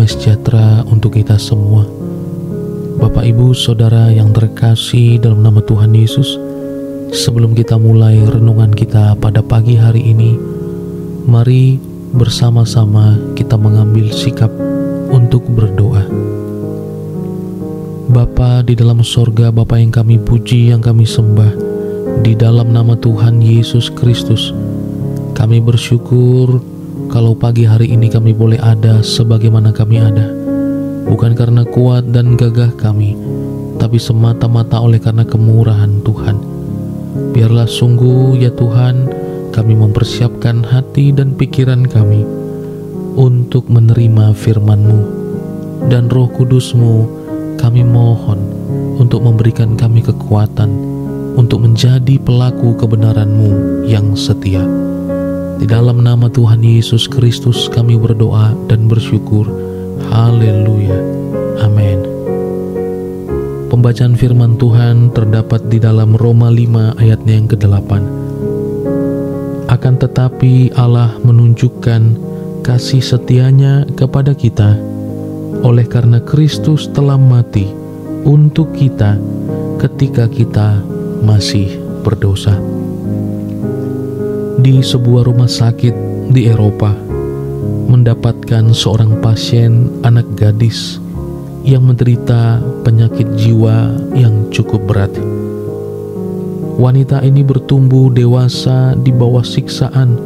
damai sejahtera untuk kita semua. Bapak, Ibu, Saudara yang terkasih dalam nama Tuhan Yesus, sebelum kita mulai renungan kita pada pagi hari ini, mari bersama-sama kita mengambil sikap untuk berdoa. Bapa di dalam sorga, Bapa yang kami puji, yang kami sembah, di dalam nama Tuhan Yesus Kristus, kami bersyukur kalau pagi hari ini kami boleh ada sebagaimana kami ada, bukan karena kuat dan gagah kami, tapi semata-mata oleh karena kemurahan Tuhan. Biarlah sungguh ya Tuhan, kami mempersiapkan hati dan pikiran kami untuk menerima firman-Mu, dan Roh Kudus-Mu kami mohon untuk memberikan kami kekuatan untuk menjadi pelaku kebenaran-Mu yang setia. Di dalam nama Tuhan Yesus Kristus kami berdoa dan bersyukur. Haleluya. Amin. Pembacaan firman Tuhan terdapat di dalam Roma 5 ayatnya yang ke-8. Akan tetapi Allah menunjukkan kasih setianya kepada kita oleh karena Kristus telah mati untuk kita ketika kita masih berdosa. Di sebuah rumah sakit di Eropa, mendapatkan seorang pasien anak gadis yang menderita penyakit jiwa yang cukup berat. Wanita ini bertumbuh dewasa di bawah siksaan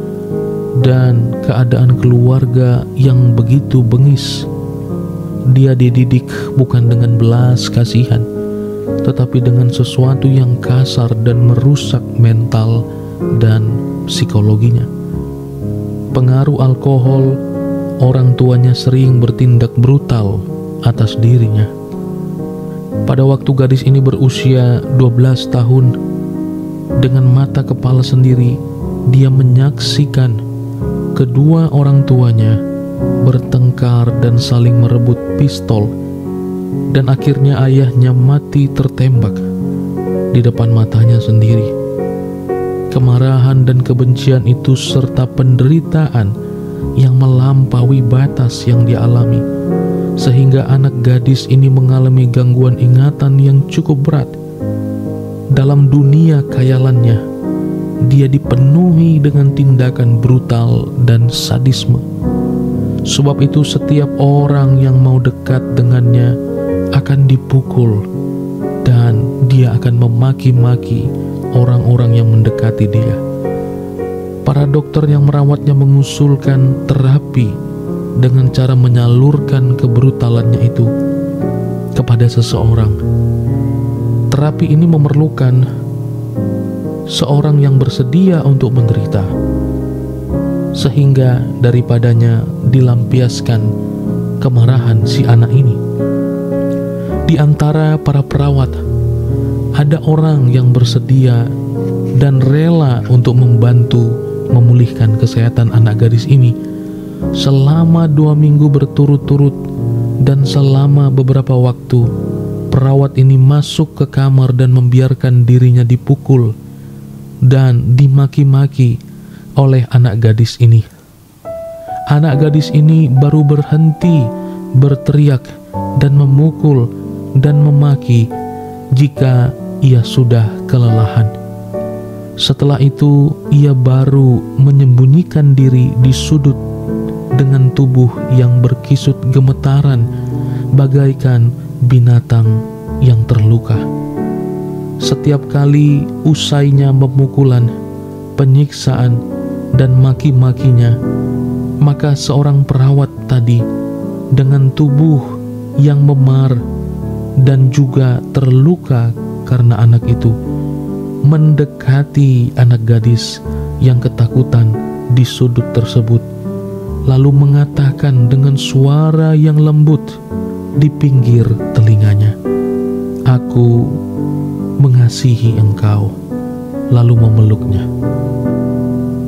dan keadaan keluarga yang begitu bengis. Dia dididik bukan dengan belas kasihan, tetapi dengan sesuatu yang kasar dan merusak mental dan psikologinya. Pengaruh alkohol, orang tuanya sering bertindak brutal atas dirinya. Pada waktu gadis ini berusia 12 tahun, dengan mata kepala sendiri, dia menyaksikan kedua orang tuanya bertengkar dan saling merebut pistol, dan akhirnya ayahnya mati tertembak di depan matanya sendiri. Kemarahan dan kebencian itu serta penderitaan yang melampaui batas yang dialami, sehingga anak gadis ini mengalami gangguan ingatan yang cukup berat. Dalam dunia khayalannya, dia dipenuhi dengan tindakan brutal dan sadisme. Sebab itu setiap orang yang mau dekat dengannya akan dipukul, dan dia akan memaki-maki orang-orang yang mendekati dia. Para dokter yang merawatnya mengusulkan terapi dengan cara menyalurkan kebrutalannya itu kepada seseorang. Terapi ini memerlukan seorang yang bersedia untuk menderita, sehingga daripadanya dilampiaskan kemarahan si anak ini. Di antara para perawat, ada orang yang bersedia dan rela untuk membantu memulihkan kesehatan anak gadis ini selama 2 minggu berturut-turut, dan selama beberapa waktu perawat ini masuk ke kamar dan membiarkan dirinya dipukul dan dimaki-maki oleh anak gadis ini. Anak gadis ini baru berhenti berteriak dan memukul dan memaki jika ia sudah kelelahan. Setelah itu ia baru menyembunyikan diri di sudut dengan tubuh yang berkisut gemetaran bagaikan binatang yang terluka. Setiap kali usainya pemukulan, penyiksaan, dan maki-makinya, maka seorang perawat tadi dengan tubuh yang memar dan juga terluka karena anak itu, mendekati anak gadis yang ketakutan di sudut tersebut, lalu mengatakan dengan suara yang lembut di pinggir telinganya, "Aku mengasihi engkau," lalu memeluknya.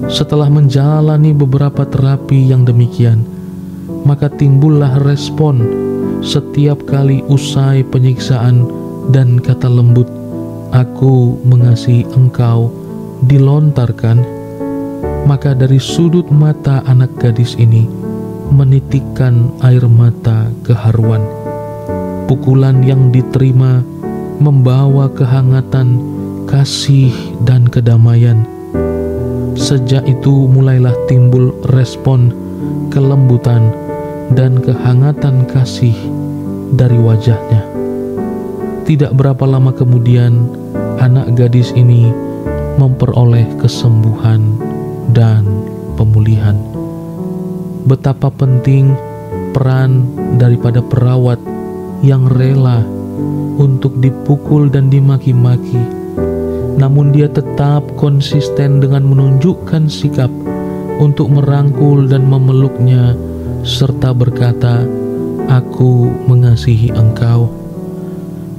Setelah menjalani beberapa terapi yang demikian, maka timbullah respon setiap kali usai penyiksaan dan kata lembut, "Aku mengasihi engkau," dilontarkan. Maka dari sudut mata anak gadis ini menitikkan air mata keharuan. Pukulan yang diterima membawa kehangatan, kasih, dan kedamaian. Sejak itu mulailah timbul respon kelembutan dan kehangatan kasih dari wajahnya. Tidak berapa lama kemudian, anak gadis ini memperoleh kesembuhan dan pemulihan. Betapa penting peran daripada perawat yang rela untuk dipukul dan dimaki-maki, namun dia tetap konsisten dengan menunjukkan sikap untuk merangkul dan memeluknya serta berkata, "Aku mengasihi engkau."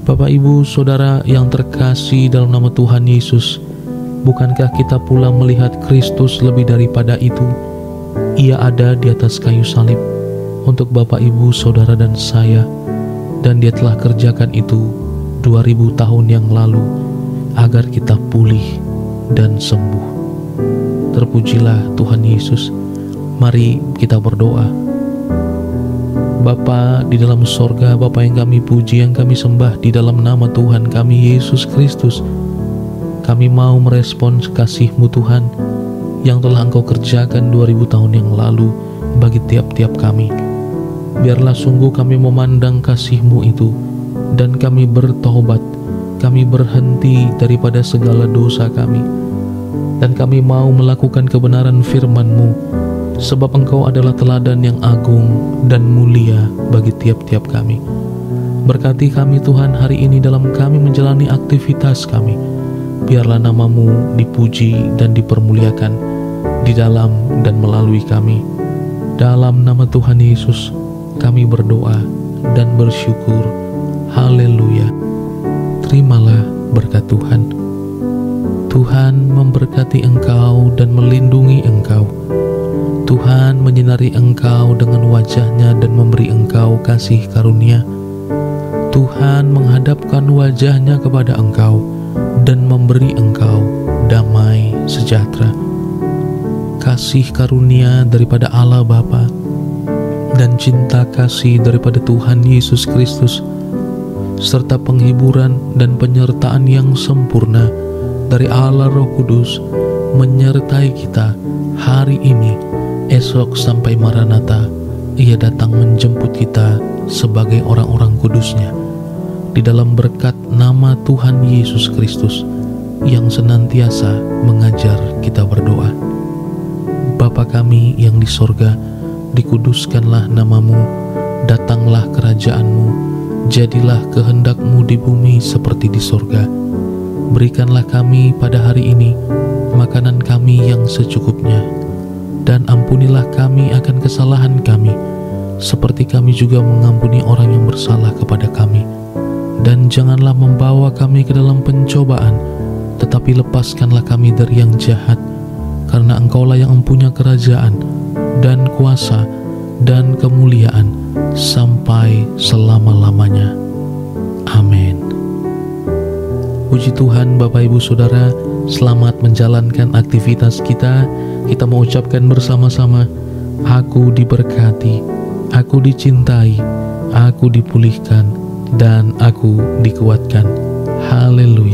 Bapak, Ibu, Saudara yang terkasih dalam nama Tuhan Yesus, bukankah kita pula melihat Kristus lebih daripada itu? Ia ada di atas kayu salib untuk Bapak, Ibu, Saudara, dan saya, dan Dia telah kerjakan itu 2000 tahun yang lalu agar kita pulih dan sembuh. Terpujilah Tuhan Yesus. Mari kita berdoa. Bapa di dalam sorga, Bapa yang kami puji, yang kami sembah di dalam nama Tuhan kami Yesus Kristus, kami mau merespons kasih-Mu Tuhan yang telah Engkau kerjakan 2000 tahun yang lalu bagi tiap-tiap kami. Biarlah sungguh kami memandang kasih-Mu itu dan kami bertobat, kami berhenti daripada segala dosa kami, dan kami mau melakukan kebenaran firman-Mu, sebab Engkau adalah teladan yang agung dan mulia bagi tiap-tiap kami. Berkati kami Tuhan hari ini dalam kami menjalani aktivitas kami. Biarlah nama-Mu dipuji dan dipermuliakan di dalam dan melalui kami. Dalam nama Tuhan Yesus kami berdoa dan bersyukur. Haleluya. Terimalah berkat Tuhan. Tuhan memberkati engkau dan melindungi engkau. Tuhan menyinari engkau dengan wajah-Nya dan memberi engkau kasih karunia. Tuhan menghadapkan wajah-Nya kepada engkau dan memberi engkau damai sejahtera. Kasih karunia daripada Allah Bapa dan cinta kasih daripada Tuhan Yesus Kristus, serta penghiburan dan penyertaan yang sempurna dari Allah Roh Kudus menyertai kita hari ini, esok sampai Maranatha. Ia datang menjemput kita sebagai orang-orang kudus-Nya di dalam berkat nama Tuhan Yesus Kristus yang senantiasa mengajar kita berdoa. Bapa kami yang di sorga, dikuduskanlah nama-Mu, datanglah kerajaan-Mu, jadilah kehendak-Mu di bumi seperti di sorga. Berikanlah kami pada hari ini makanan kami yang secukupnya, dan ampunilah kami akan kesalahan kami, seperti kami juga mengampuni orang yang bersalah kepada kami. Dan janganlah membawa kami ke dalam pencobaan, tetapi lepaskanlah kami dari yang jahat, karena Engkaulah yang mempunyai kerajaan, dan kuasa, dan kemuliaan, sampai selama-lamanya. Amin. Puji Tuhan, Bapak, Ibu, Saudara, selamat menjalankan aktivitas kita. Kita mengucapkan bersama-sama, aku diberkati, aku dicintai, aku dipulihkan, dan aku dikuatkan. Haleluya.